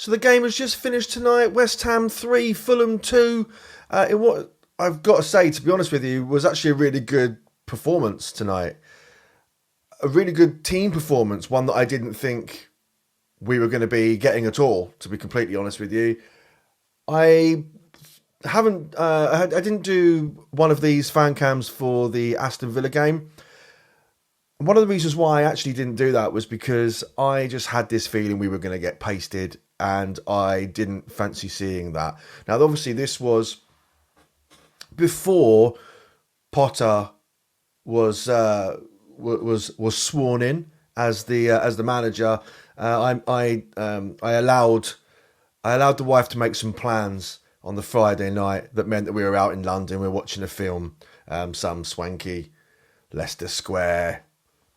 So the game has just finished tonight. West Ham 3, Fulham 2. In what I've got to say, to be honest with you, was actually a really good performance tonight. A really good team performance, one that I didn't think we were going to be getting at all, to be completely honest with you. I didn't do one of these fan cams for the Aston Villa game. One of the reasons why I actually didn't do that was because I just had this feeling we were going to get pasted, and I didn't fancy seeing that. Now, obviously, this was before Potter was sworn in as the manager. I allowed the wife to make some plans on the Friday night that meant that we were out in London. We were watching a film, some swanky Leicester Square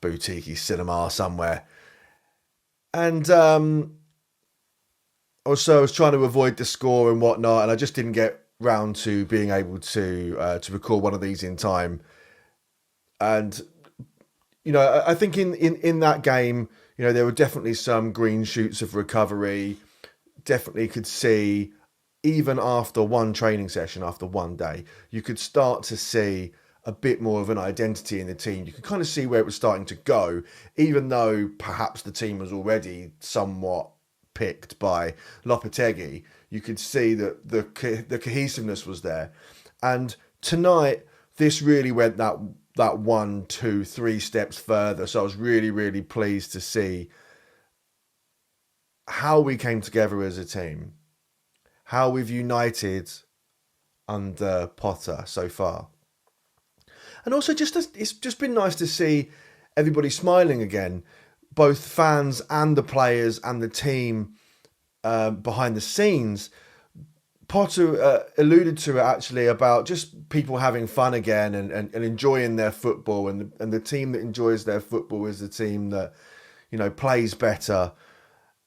boutique cinema somewhere, and I was trying to avoid the score and whatnot, and I just didn't get round to being able to record one of these in time. And I think in that game, there were definitely some green shoots of recovery. Definitely could see, even after one training session, after one day, you could start to see a bit more of an identity in the team. You could kind of see where it was starting to go, even though perhaps the team was already somewhat picked by Lopetegui. You could see that the cohesiveness was there. And tonight, this really went that 1, 2, 3 steps further. So I was really, really pleased to see how we came together as a team, how we've united under Potter so far. And also, it's just been nice to see everybody smiling again, both fans and the players and the team behind the scenes. Potter alluded to it actually about just people having fun again and enjoying their football, and the team that enjoys their football is the team that plays better.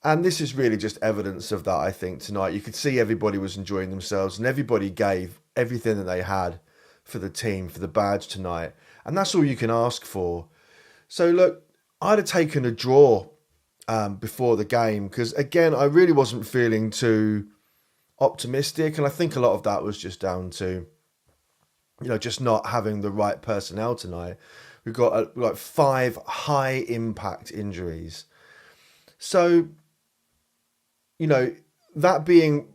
And this is really just evidence of that, I think, tonight. You could see everybody was enjoying themselves and everybody gave everything that they had for the team, for the badge tonight. And that's all you can ask for. So, look, I'd have taken a draw before the game because, again, I really wasn't feeling too optimistic. And I think a lot of that was just down to, just not having the right personnel tonight. We've got like 5 high-impact injuries. So, that being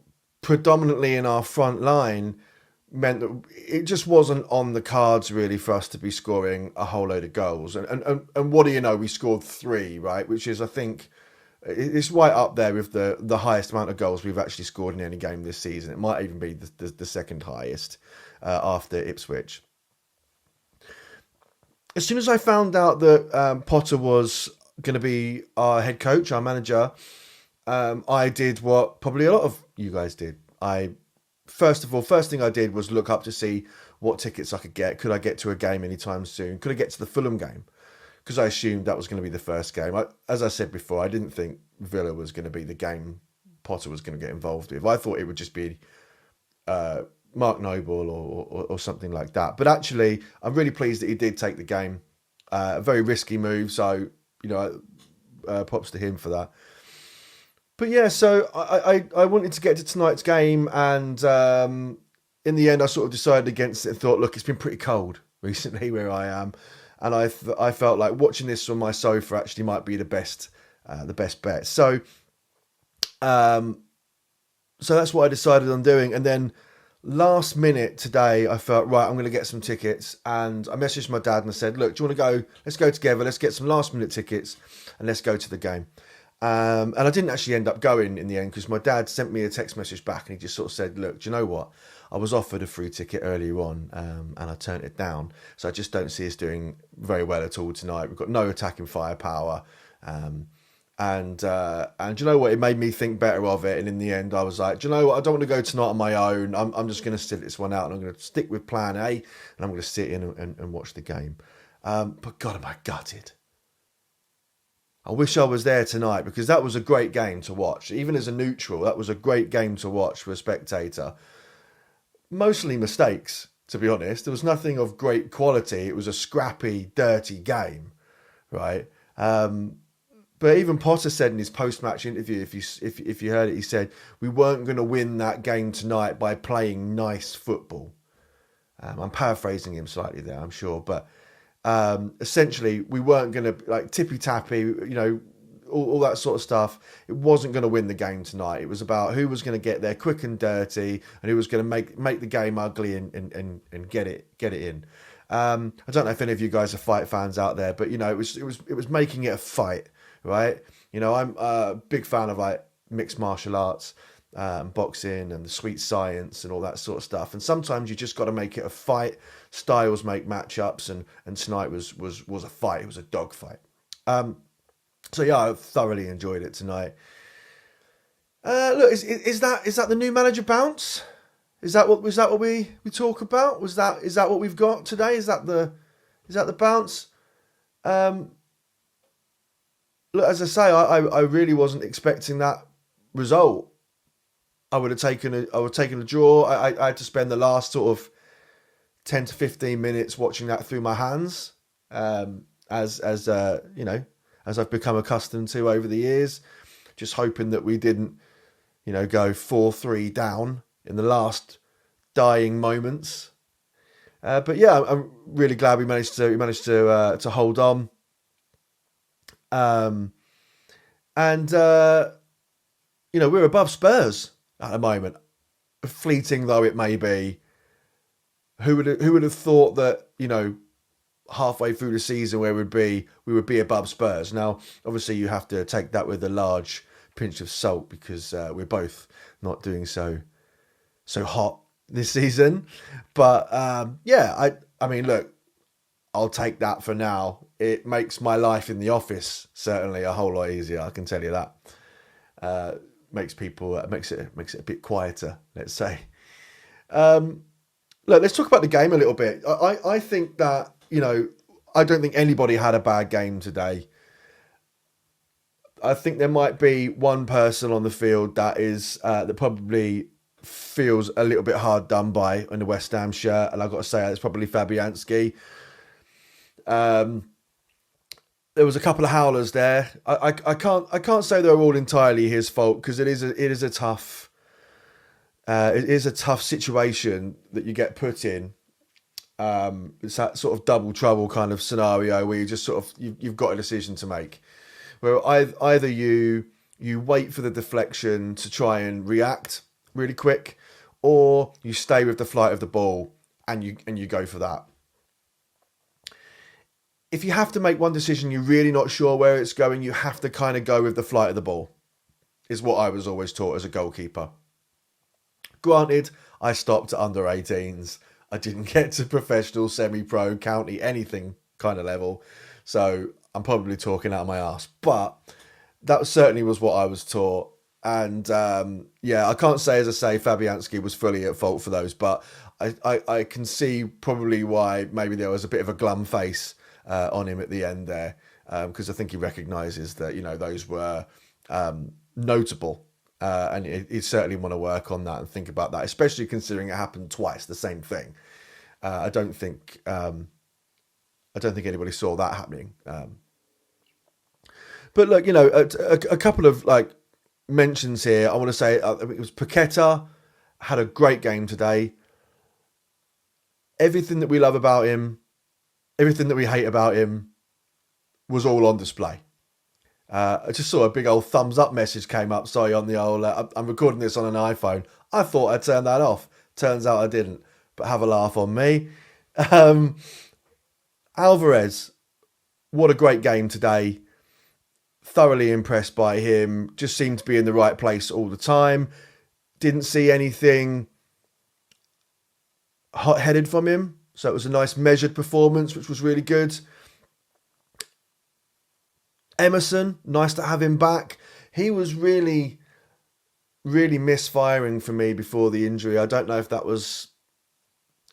predominantly in our front line meant that it just wasn't on the cards really for us to be scoring a whole load of goals. And what do you know? We scored 3, right? Which is, I think, it's right up there with the highest amount of goals we've actually scored in any game this season. It might even be the second highest after Ipswich. As soon as I found out that Potter was going to be our head coach, our manager, I did what probably a lot of you guys did. First thing I did was look up to see what tickets I could get. Could I get to a game anytime soon? Could I get to the Fulham game? Because I assumed that was going to be the first game. As I said before, I didn't think Villa was going to be the game Potter was going to get involved with. I thought it would just be Mark Noble or something like that. But actually, I'm really pleased that he did take the game. A very risky move, so props to him for that. But yeah, so I wanted to get to tonight's game, and in the end, I sort of decided against it and thought, look, it's been pretty cold recently where I am, and I felt like watching this on my sofa actually might be the best bet. So that's what I decided on doing, and then last minute today, I felt, right, I'm going to get some tickets, and I messaged my dad and I said, look, do you want to go? Let's go together. Let's get some last minute tickets, and let's go to the game. And I didn't actually end up going in the end because my dad sent me a text message back and he just sort of said, look, do you know what? I was offered a free ticket earlier on and I turned it down. So I just don't see us doing very well at all tonight. We've got no attacking firepower. And you know what? It made me think better of it. And in the end, I was like, do you know what? I don't want to go tonight on my own. I'm just going to sit this one out and I'm going to stick with plan A and I'm going to sit in and watch the game. But God, am I gutted. I wish I was there tonight because that was a great game to watch. Even as a neutral, that was a great game to watch for a spectator. Mostly mistakes, to be honest. There was nothing of great quality. It was a scrappy, dirty game, right? But even Potter said in his post-match interview, if you heard it, he said we weren't going to win that game tonight by playing nice football. I'm paraphrasing him slightly there, I'm sure, but essentially we weren't going to like tippy tappy, all that sort of stuff. It wasn't going to win the game tonight. It was about who was going to get there quick and dirty, and who was going to make the game ugly and get it in. I don't know if any of you guys are fight fans out there, but it was making it a fight, right? I'm a big fan of like mixed martial arts, boxing and the sweet science and all that sort of stuff. And sometimes you just got to make it a fight. Styles make matchups, and tonight was a fight. It was a dog fight. So yeah, I thoroughly enjoyed it tonight. Look, is that the new manager bounce? Is that what we talk about? Is that what we've got today? Is that the bounce? Look, as I say, I really wasn't expecting that result. I would have taken a draw. I had to spend the last sort of 10 to 15 minutes watching that through my hands, as I've become accustomed to over the years, just hoping that we didn't, go 4-3 down in the last dying moments. But yeah, I'm really glad we managed to hold on. We're above Spurs at the moment, fleeting though it may be. Who would have thought that, halfway through the season where we would be above Spurs? Now, obviously, you have to take that with a large pinch of salt, because we're both not doing so hot this season. But I mean, look, I'll take that for now. It makes my life in the office certainly a whole lot easier, I can tell you that. Makes it a bit quieter, let's say. Look, let's talk about the game a little bit. I think that, I don't think anybody had a bad game today. I think there might be one person on the field that probably feels a little bit hard done by in the West Ham shirt, and I've got to say it's probably Fabianski. There was a couple of howlers there. I can't say they're all entirely his fault, because it is a tough situation that you get put in. It's that sort of double trouble kind of scenario where you just sort of you've got a decision to make, where either you wait for the deflection to try and react really quick, or you stay with the flight of the ball and you go for that. If you have to make one decision, you're really not sure where it's going, you have to kind of go with the flight of the ball, is what I was always taught as a goalkeeper. Granted, I stopped at under 18s. I didn't get to professional, semi-pro, county, anything kind of level. So I'm probably talking out of my ass. But that certainly was what I was taught. And I can't say, as I say, Fabianski was fully at fault for those. But I can see probably why maybe there was a bit of a glum face on him at the end there. Because I think he recognises that, those were notable. And he'd certainly want to work on that and think about that, especially considering it happened twice, the same thing. I don't think anybody saw that happening. But look, a couple of like mentions here. I want to say it was Paqueta had a great game today. Everything that we love about him, everything that we hate about him, was all on display. I just saw a big old thumbs up message came up. Sorry, on the old. I'm recording this on an iPhone. I thought I'd turn that off. Turns out I didn't. But have a laugh on me. Alvarez, what a great game today. Thoroughly impressed by him. Just seemed to be in the right place all the time. Didn't see anything hot-headed from him. So it was a nice measured performance, which was really good. Emerson, nice to have him back. He was really, really misfiring for me before the injury. I don't know if that was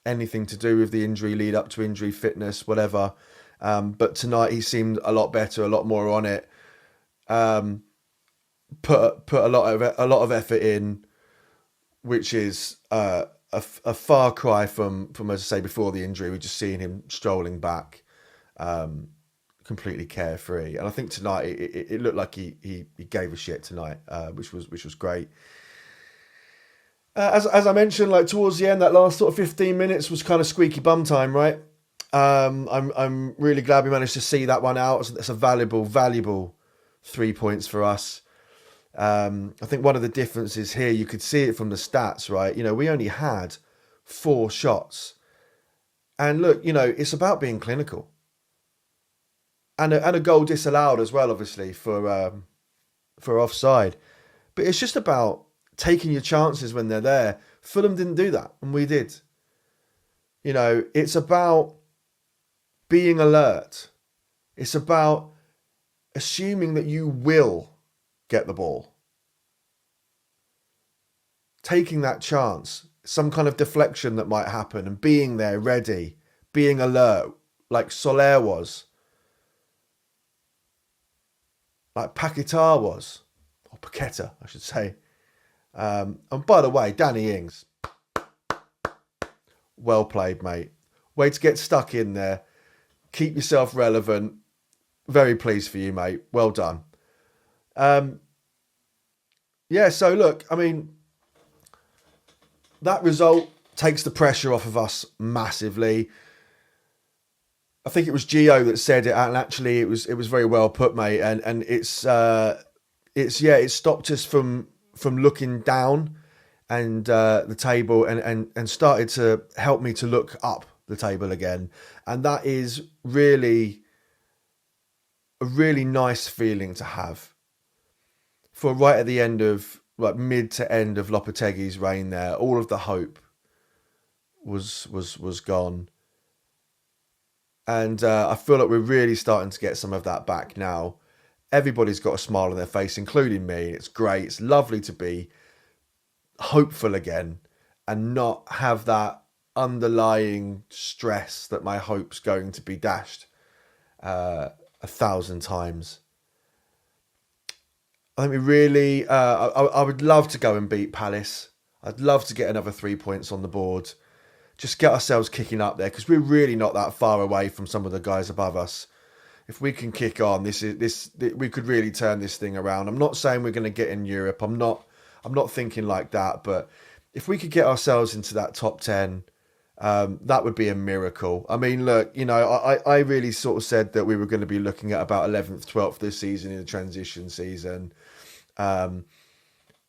anything to do with the injury, lead up to injury, fitness, whatever. But tonight he seemed a lot better, a lot more on it. Put a lot of effort in, which is a far cry from as I say before the injury. We're just seeing him strolling back. completely carefree. And I think tonight it looked like he gave a shit tonight, which was great. As I mentioned, like towards the end, that last sort of 15 minutes was kind of squeaky bum time, right? I'm really glad we managed to see that one out. It's a valuable 3 points for us. I think one of the differences here, you could see it from the stats, right? You know, we only had 4 shots. And look, you know, it's about being clinical. And a goal disallowed as well, obviously, for offside. But it's just about taking your chances when they're there. Fulham didn't do that, and we did. You know, it's about being alert. It's about assuming that you will get the ball. Taking that chance, some kind of deflection that might happen, and being there, ready, being alert, like Soler was. Like Paqueta was. Or Paqueta, I should say. And by the way, Danny Ings. Well played, mate. Way to get stuck in there. Keep yourself relevant. Very pleased for you, mate. Well done. Yeah, so look, I mean, that result takes the pressure off of us massively. I think it was Gio that said it, and actually it was very well put, mate. And it stopped us from looking down and the table and started to help me to look up the table again. And that is really a really nice feeling to have. For right at the end of, like mid to end of Lopetegui's reign there, all of the hope was gone. And I feel like we're really starting to get some of that back now. Everybody's got a smile on their face, including me. It's great. It's lovely to be hopeful again and not have that underlying stress that my hope's going to be dashed 1,000 times. I think we really... I would love to go and beat Palace. I'd love to get another 3 points on the board. Just get ourselves kicking up there, because we're really not that far away from some of the guys above us. If we can kick on, we could really turn this thing around. I'm not saying we're going to get in Europe. I'm not thinking like that. But if we could get ourselves into that top 10, that would be a miracle. I mean, look, you know, I really sort of said that we were going to be looking at about 11th, 12th this season in the transition season. I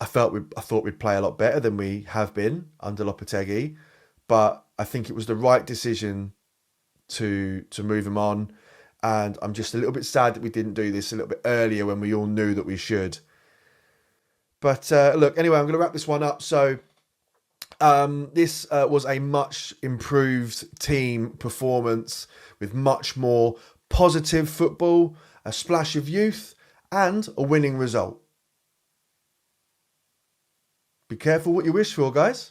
thought we'd play a lot better than we have been under Lopetegui. But I think it was the right decision to move him on. And I'm just a little bit sad that we didn't do this a little bit earlier when we all knew that we should. But look, anyway, I'm going to wrap this one up. So this was a much improved team performance with much more positive football, a splash of youth, and a winning result. Be careful what you wish for, guys.